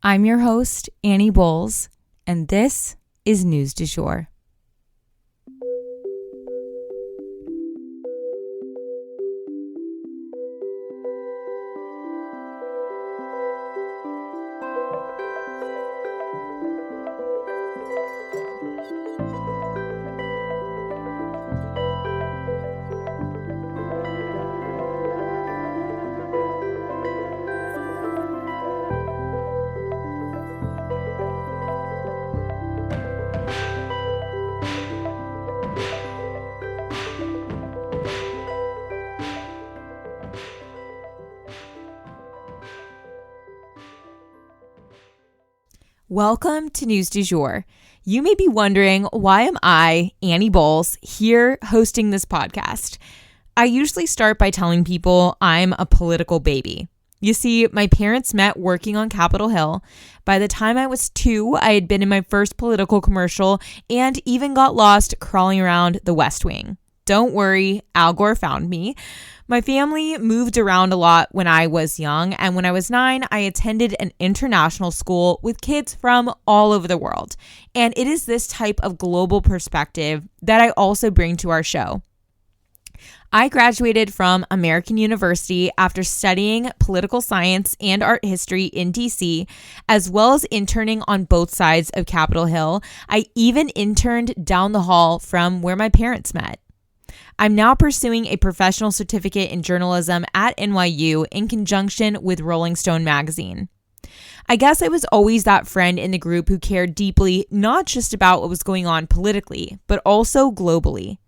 I'm your host, Annie Bowles, and this is News du Jour. Welcome to News du Jour. You may be wondering, why am I, Annie Bowles, here hosting this podcast? I usually start by telling people I'm a political baby. You see, my parents met working on Capitol Hill. By the time I was 2, I had been in my first political commercial and even got lost crawling around the West Wing. Don't worry, Al Gore found me. My family moved around a lot when I was young, and when I was 9, I attended an international school with kids from all over the world. And it is this type of global perspective that I also bring to our show. I graduated from American University after studying political science and art history in DC, as well as interning on both sides of Capitol Hill. I even interned down the hall from where my parents met. I'm now pursuing a professional certificate in journalism at NYU in conjunction with Rolling Stone magazine. I guess I was always that friend in the group who cared deeply, not just about what was going on politically, but also globally.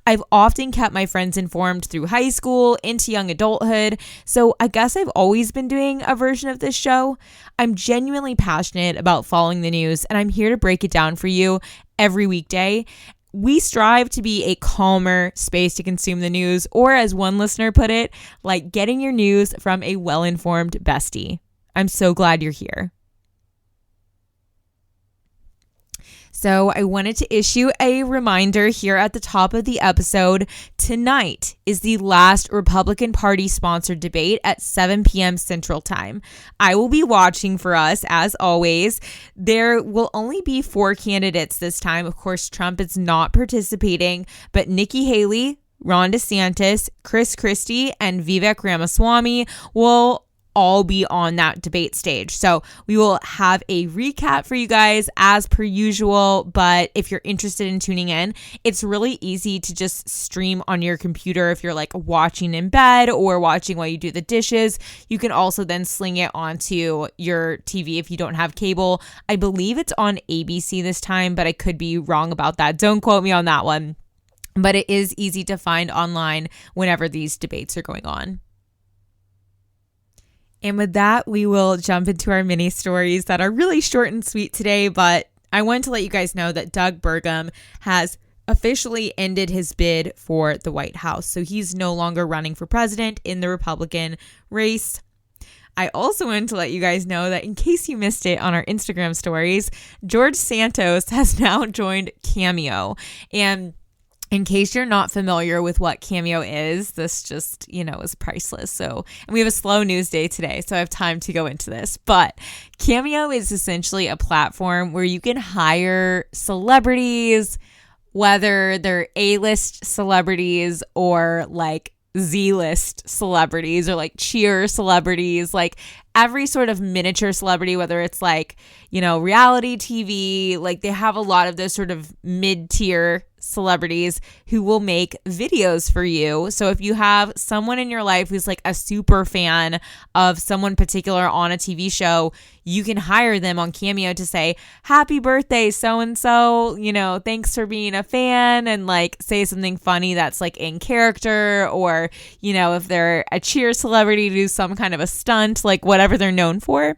I've often kept my friends informed through high school into young adulthood, so I guess I've always been doing a version of this show. I'm genuinely passionate about following the news, and I'm here to break it down for you every weekday. We strive to be a calmer space to consume the news, or as one listener put it, like getting your news from a well-informed bestie. I'm so glad you're here. So I wanted to issue a reminder here at the top of the episode. Tonight is the last Republican Party sponsored debate at 7 p.m. Central Time. I will be watching for us, as always. There will only be 4 candidates this time. Of course, Trump is not participating, but Nikki Haley, Ron DeSantis, Chris Christie, and Vivek Ramaswamy will all be on that debate stage. So we will have a recap for you guys as per usual, but if you're interested in tuning in, it's really easy to just stream on your computer if you're like watching in bed or watching while you do the dishes. You can also then sling it onto your TV if you don't have cable. I believe it's on ABC this time, but I could be wrong about that. Don't quote me on that one. But it is easy to find online whenever these debates are going on. And with that, we will jump into our mini stories that are really short and sweet today. But I want to let you guys know that Doug Burgum has officially ended his bid for the White House. So he's no longer running for president in the Republican race. I also wanted to let you guys know that in case you missed it on our Instagram stories, George Santos has now joined Cameo. And in case you're not familiar with what Cameo is, this just, is priceless. And we have a slow news day today, so I have time to go into this. But Cameo is essentially a platform where you can hire celebrities, whether they're A-list celebrities or like Z-list celebrities or like cheer celebrities, like every sort of miniature celebrity, whether it's like, reality TV, like they have a lot of those sort of mid-tier celebrities who will make videos for you. So if you have someone in your life who's like a super fan of someone particular on a TV show, you can hire them on Cameo to say, happy birthday, so-and-so, thanks for being a fan, and like say something funny that's like in character, or, if they're a cheer celebrity, do some kind of a stunt, like whatever they're known for.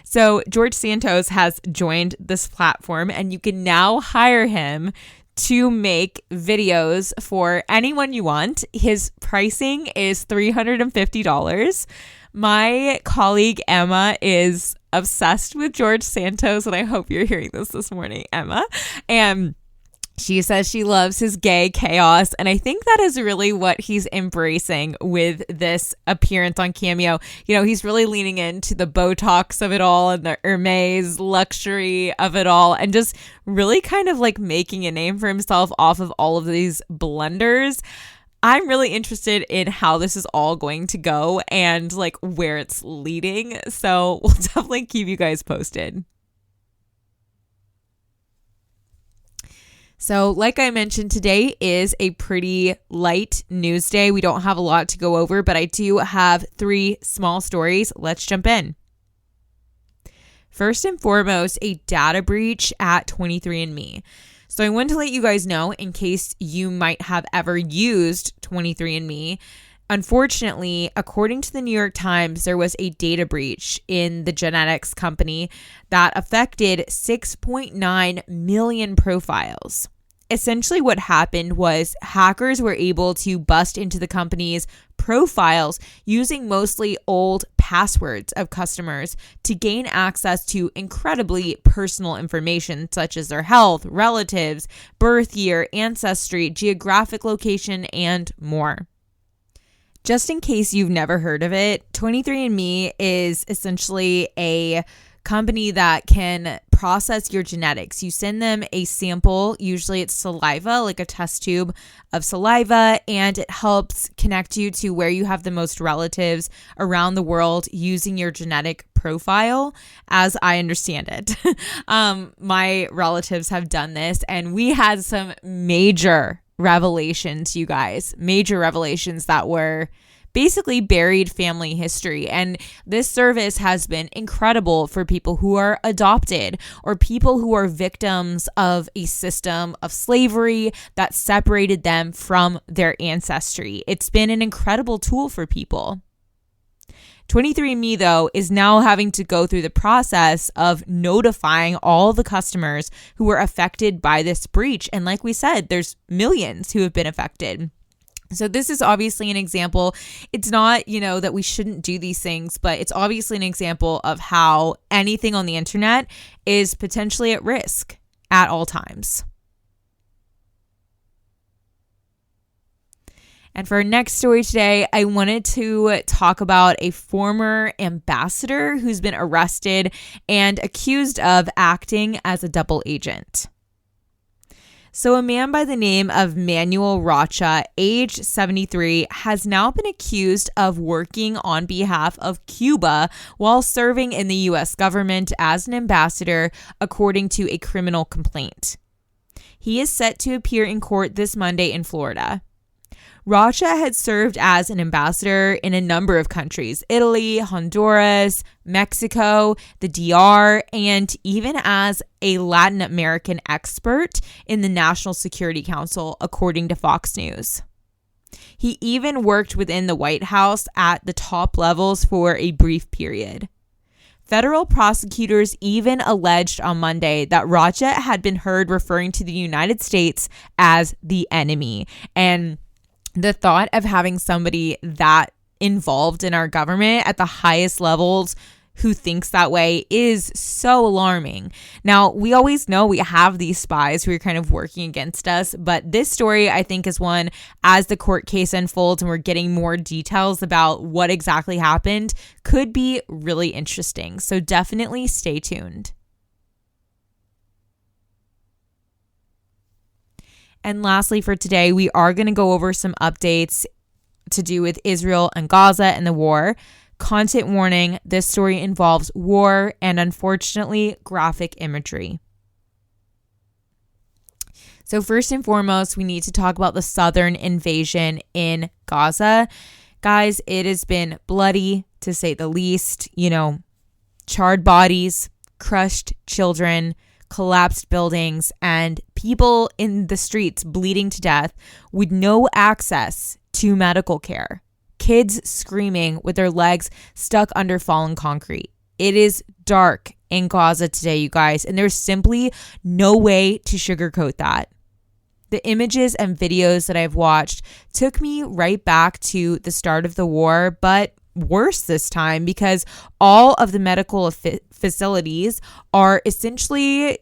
So George Santos has joined this platform, and you can now hire him to make videos for anyone you want. His pricing is $350. My colleague Emma is obsessed with George Santos, and I hope you're hearing this morning, Emma. And She says she loves his gay chaos, and I think that is really what he's embracing with this appearance on Cameo. You know, he's really leaning into the Botox of it all and the Hermes luxury of it all, and just really kind of like making a name for himself off of all of these blunders. I'm really interested in how this is all going to go and like where it's leading. So we'll definitely keep you guys posted. So like I mentioned, today is a pretty light news day. We don't have a lot to go over, but I do have 3 small stories. Let's jump in. First and foremost, a data breach at 23andMe. So I wanted to let you guys know, in case you might have ever used 23andMe, unfortunately, according to the New York Times, there was a data breach in the genetics company that affected 6.9 million profiles. Essentially, what happened was hackers were able to bust into the company's profiles using mostly old passwords of customers to gain access to incredibly personal information such as their health, relatives, birth year, ancestry, geographic location, and more. Just in case you've never heard of it, 23andMe is essentially a company that can process your genetics. You send them a sample, usually it's saliva, like a test tube of saliva, and it helps connect you to where you have the most relatives around the world using your genetic profile, as I understand it. My relatives have done this, and we had some major revelations, you guys, major revelations that were basically buried family history. And this service has been incredible for people who are adopted or people who are victims of a system of slavery that separated them from their ancestry. It's been an incredible tool for people. 23andMe, though, is now having to go through the process of notifying all the customers who were affected by this breach. And like we said, there's millions who have been affected. So this is obviously an example. It's not, that we shouldn't do these things, but it's obviously an example of how anything on the internet is potentially at risk at all times. And for our next story today, I wanted to talk about a former ambassador who's been arrested and accused of acting as a double agent. So a man by the name of Manuel Rocha, age 73, has now been accused of working on behalf of Cuba while serving in the U.S. government as an ambassador, according to a criminal complaint. He is set to appear in court this Monday in Florida. Rocha had served as an ambassador in a number of countries: Italy, Honduras, Mexico, the DR, and even as a Latin American expert in the National Security Council, according to Fox News. He even worked within the White House at the top levels for a brief period. Federal prosecutors even alleged on Monday that Rocha had been heard referring to the United States as the enemy. And the thought of having somebody that involved in our government at the highest levels who thinks that way is so alarming. Now, we always know we have these spies who are kind of working against us, but this story, I think, is one, as the court case unfolds and we're getting more details about what exactly happened, could be really interesting. So definitely stay tuned. And lastly, for today, we are going to go over some updates to do with Israel and Gaza and the war. Content warning: this story involves war and, unfortunately, graphic imagery. So first and foremost, we need to talk about the southern invasion in Gaza. Guys, it has been bloody, to say the least. Charred bodies, crushed children, collapsed buildings, and people in the streets bleeding to death with no access to medical care. Kids screaming with their legs stuck under fallen concrete. It is dark in Gaza today, you guys, and there's simply no way to sugarcoat that. The images and videos that I've watched took me right back to the start of the war, but worse this time, because all of the medical facilities are essentially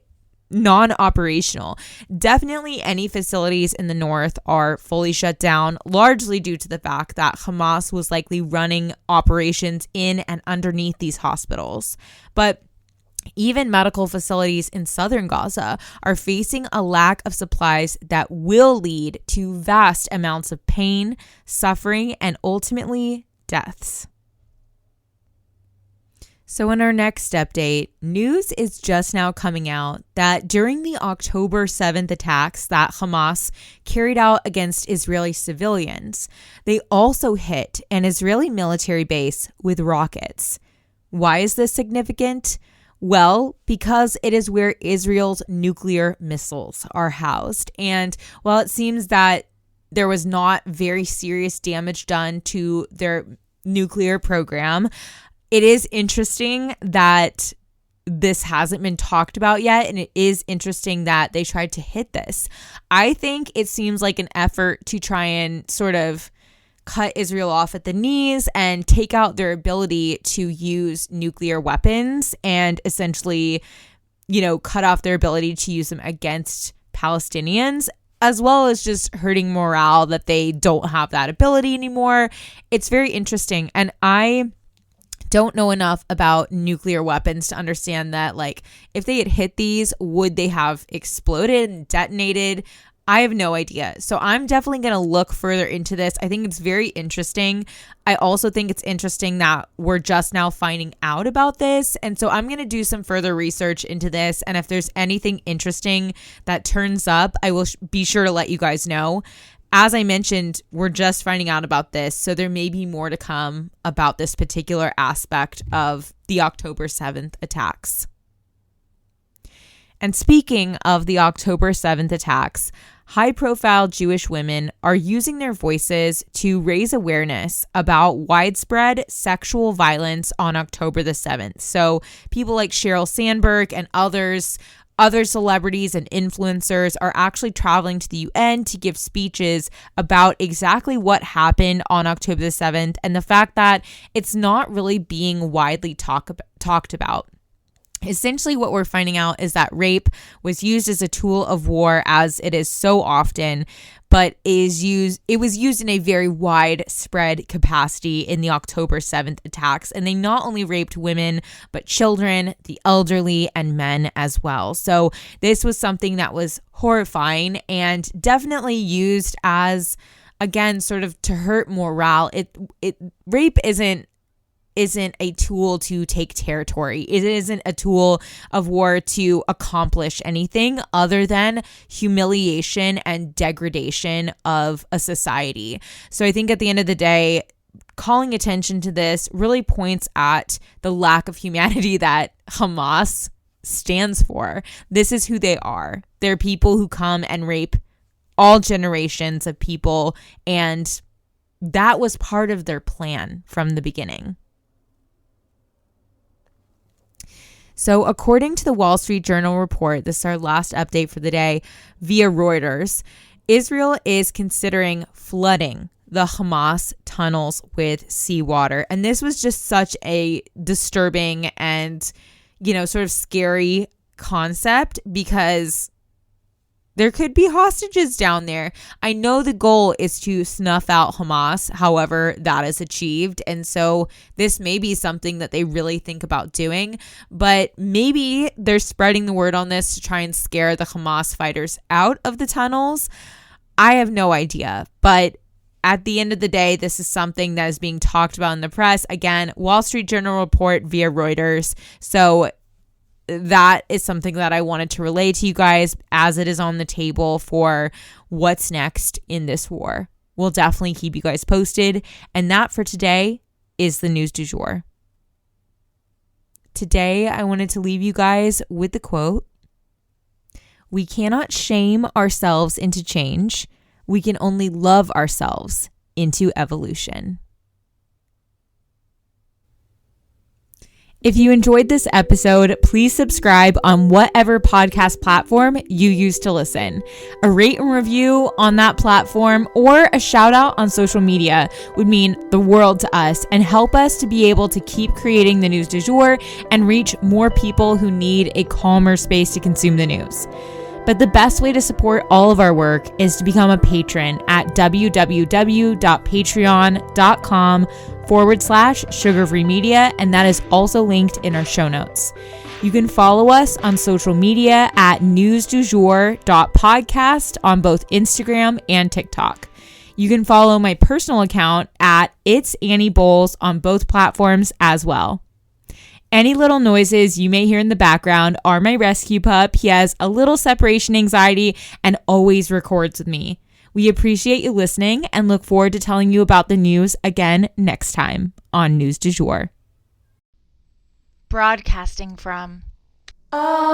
non-operational. Definitely any facilities in the north are fully shut down, largely due to the fact that Hamas was likely running operations in and underneath these hospitals. But even medical facilities in southern Gaza are facing a lack of supplies that will lead to vast amounts of pain, suffering, and ultimately deaths. So in our next update, news is just now coming out that during the October 7th attacks that Hamas carried out against Israeli civilians, they also hit an Israeli military base with rockets. Why is this significant? Well, because it is where Israel's nuclear missiles are housed. And while it seems that there was not very serious damage done to their nuclear program, it is interesting that this hasn't been talked about yet, and it is interesting that they tried to hit this. I think it seems like an effort to try and sort of cut Israel off at the knees and take out their ability to use nuclear weapons and essentially, cut off their ability to use them against Palestinians, as well as just hurting morale that they don't have that ability anymore. It's very interesting. And I don't know enough about nuclear weapons to understand that, like, if they had hit these, would they have exploded and detonated? I have no idea. So I'm definitely going to look further into this. I think it's very interesting. I also think it's interesting that we're just now finding out about this. And so I'm going to do some further research into this. And if there's anything interesting that turns up, I will be sure to let you guys know. As I mentioned, we're just finding out about this, so there may be more to come about this particular aspect of the October 7th attacks. And speaking of the October 7th attacks, high-profile Jewish women are using their voices to raise awareness about widespread sexual violence on October the 7th. So people like Sheryl Sandberg and other celebrities and influencers are actually traveling to the UN to give speeches about exactly what happened on October the 7th and the fact that it's not really being widely talked about. Essentially, what we're finding out is that rape was used as a tool of war, as it is so often, but it was used in a very widespread capacity in the October 7th attacks. And they not only raped women, but children, the elderly, and men as well. So this was something that was horrifying and definitely used as, again, sort of to hurt morale. Rape isn't a tool to take territory. It isn't a tool of war to accomplish anything other than humiliation and degradation of a society. So I think at the end of the day, calling attention to this really points at the lack of humanity that Hamas stands for. This is who they are. They're people who come and rape all generations of people, and that was part of their plan from the beginning. So according to the Wall Street Journal report, this is our last update for the day, via Reuters, Israel is considering flooding the Hamas tunnels with seawater. And this was just such a disturbing and, sort of scary concept because there could be hostages down there. I know the goal is to snuff out Hamas, however that is achieved. And so this may be something that they really think about doing, but maybe they're spreading the word on this to try and scare the Hamas fighters out of the tunnels. I have no idea, but at the end of the day, this is something that is being talked about in the press. Again, Wall Street Journal report via Reuters. So that is something that I wanted to relay to you guys as it is on the table for what's next in this war. We'll definitely keep you guys posted. And that for today is the news du jour. Today, I wanted to leave you guys with the quote, "We cannot shame ourselves into change. We can only love ourselves into evolution." If you enjoyed this episode, please subscribe on whatever podcast platform you use to listen. A rate and review on that platform or a shout out on social media would mean the world to us and help us to be able to keep creating the news du jour and reach more people who need a calmer space to consume the news. But the best way to support all of our work is to become a patron at www.patreon.com/sugarfree media, and that is also linked in our show notes. You can follow us on social media at newsdujour.podcast on both Instagram and TikTok. You can follow my personal account at It's Annie Bowles on both platforms as well. Any little noises you may hear in the background are my rescue pup. He has a little separation anxiety and always records with me. We appreciate you listening and look forward to telling you about the news again next time on News du Jour. Broadcasting from Oklahoma.